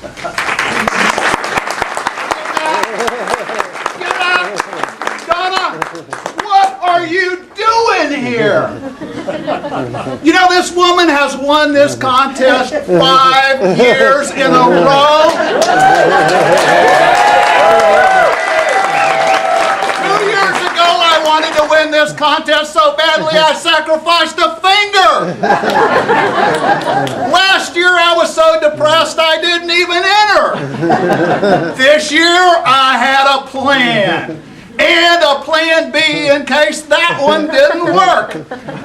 Get up! Donna, what are you doing here? You know, this woman has won this contest 5 years in a row. 2 years ago, I wanted to win this contest so badly I sacrificed a finger. Last year, I was so depressed I didn't even enter. This year, I had a plan. And a plan B in case that one didn't work.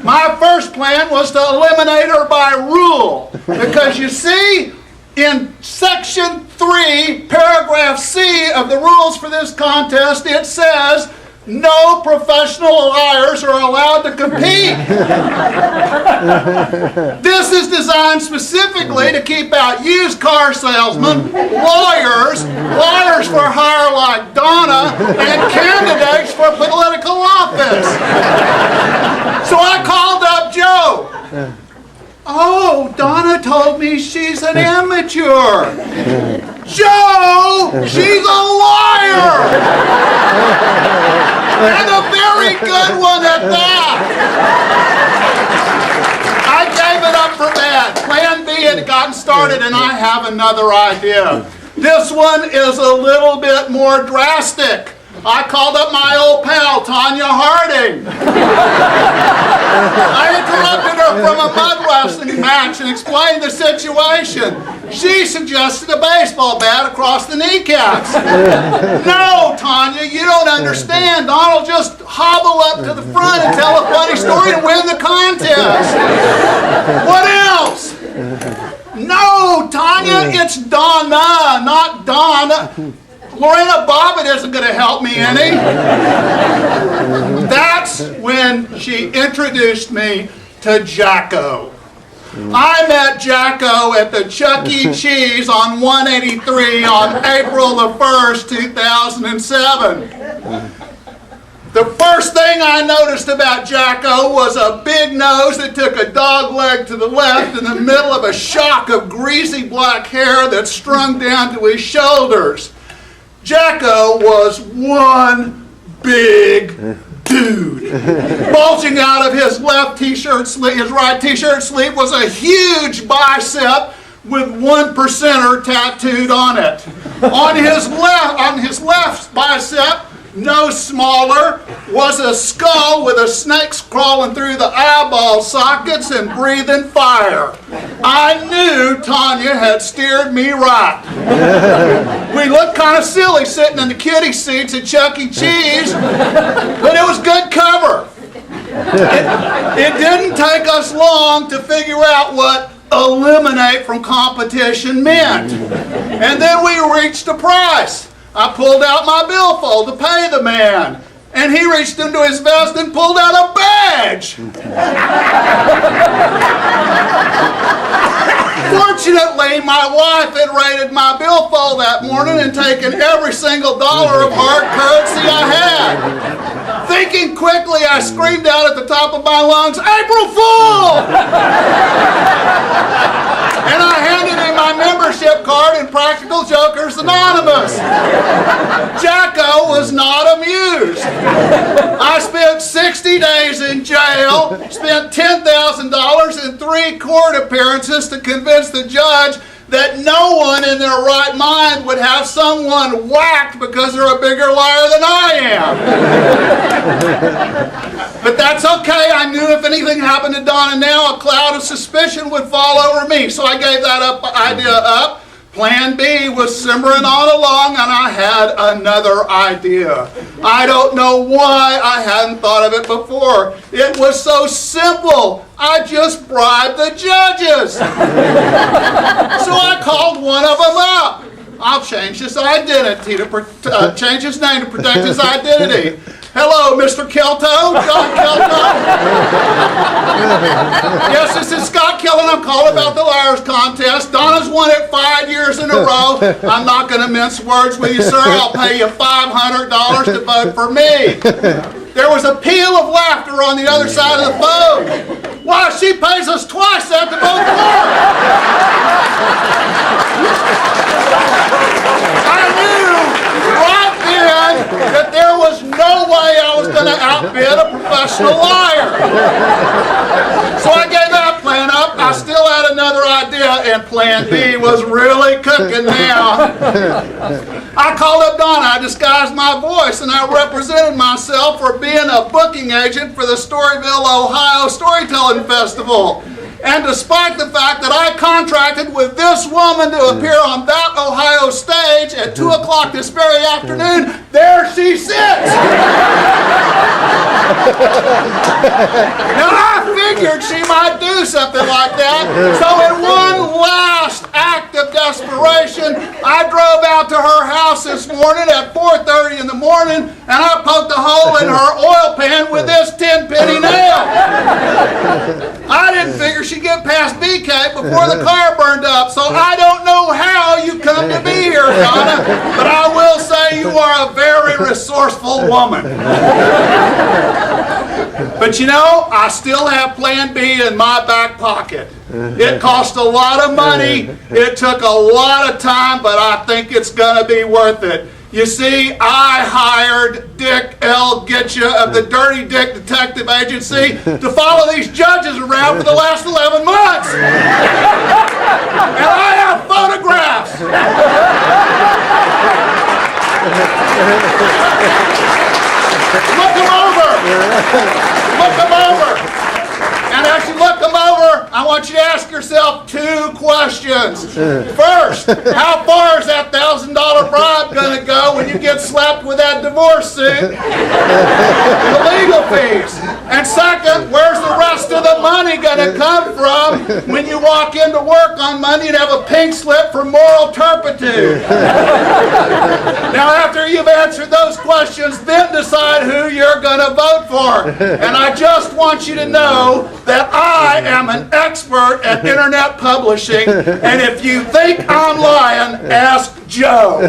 My first plan was to eliminate her by rule. Because you see, in Section 3, Paragraph C of the rules for this contest, it says, no professional liars are allowed to compete. This is designed specifically to keep out used car salesmen, lawyers, liars for hire like Donna, and candidates for political office. So I called up Joe. Oh, Donna told me she's an amateur. Joe, she's a liar! And a very good one at that! I gave it up for that. Plan B had gotten started and I have another idea. This one is a little bit more drastic. I called up my old pal, Tanya Harding. I interrupted her from a mud wrestling match and explained the situation. She suggested a baseball bat across the kneecaps. No, Tanya, you don't understand. Donald just hobble up to the front and tell a funny story and win the contest. What else? No, Tanya, it's Donna, not Donna. Lorena Bobbitt isn't going to help me any. That's when she introduced me to Jacko. I met Jacko at the Chuck E. Cheese on 183 on April the 1st, 2007. The first thing I noticed about Jacko was a big nose that took a dog leg to the left in the middle of a shock of greasy black hair that strung down to his shoulders. Jacko was one big dude. Bulging out of his left t-shirt sleeve, his right t-shirt sleeve was a huge bicep with 1%er tattooed on it. On his left bicep, no smaller, was a skull with a snake crawling through the eyeball sockets and breathing fire. I knew Tanya had steered me right. We looked kind of silly sitting in the kiddie seats at Chuck E. Cheese, but it was good cover. It didn't take us long to figure out what eliminate from competition meant. And then we reached a price. I pulled out my billfold to pay the man, and he reached into his vest and pulled out a badge. Fortunately, my wife had raided my billfold that morning and taken every single dollar of hard currency I had. Thinking quickly, I screamed out at the top of my lungs, "April Fool!" And I handed him my membership card in Practical Jokers Anonymous. Jacko was not amused. I spent 60 days in jail, spent $10,000 in 3 court appearances to convince the judge that no one in their right mind would have someone whacked because they're a bigger liar than I am. But that's okay. I knew if anything happened to Donna now, a cloud of suspicion would fall over me. So I gave that idea up. Plan B was simmering on along, and I had another idea. I don't know why I hadn't thought of it before. It was so simple. I just bribed the judges. So I called one of them up. I'll change his identity to change his name to protect his identity. Hello, Mr. Kelto, John Kelto. Yes, this is Scott Killen. I'm calling about the Liars Contest. Donna's won it 5 years in a row. I'm not going to mince words with you, sir. I'll pay you $500 to vote for me. There was a peal of laughter on the other side of the phone. Why, she pays us twice that to vote for her. bee was really cooking now. I called up Donna, I disguised my voice, and I represented myself for being a booking agent for the Storyville, Ohio Storytelling Festival. And despite the fact that I contracted with this woman to appear on that Ohio stage at 2 o'clock this very afternoon, there she sits! Now I figured she might do something like that, so in one last act of desperation, I drove out to her house this morning at 4:30 in the morning, and I poked a hole in her oil pan with this 10-penny nail. I didn't figure she'd get past BK before the car burned up, so I don't know how you come to be here, Donna, but I will say you are a very resourceful woman. But you know, I still have Plan B in my back pocket. It cost a lot of money, it took a lot of time, but I think it's going to be worth it. You see, I hired Dick L. Getcha of the Dirty Dick Detective Agency to follow these judges around for the last 11 months. And I have photographs. Look them over. Look them over. And as you look them over, I want you to ask yourself 2 questions. First, how far is that $1,000 bribe going to go when you get slapped with that divorce suit? The legal fees. And second, where's the rest of the money going to come from when you walk into work on Monday and have a pink slip for moral turpitude? Now, after you've answered those questions, then decide who you're going to vote for. And I just want you to know that I am an expert at internet publishing, and if you think I'm lying, ask Joe.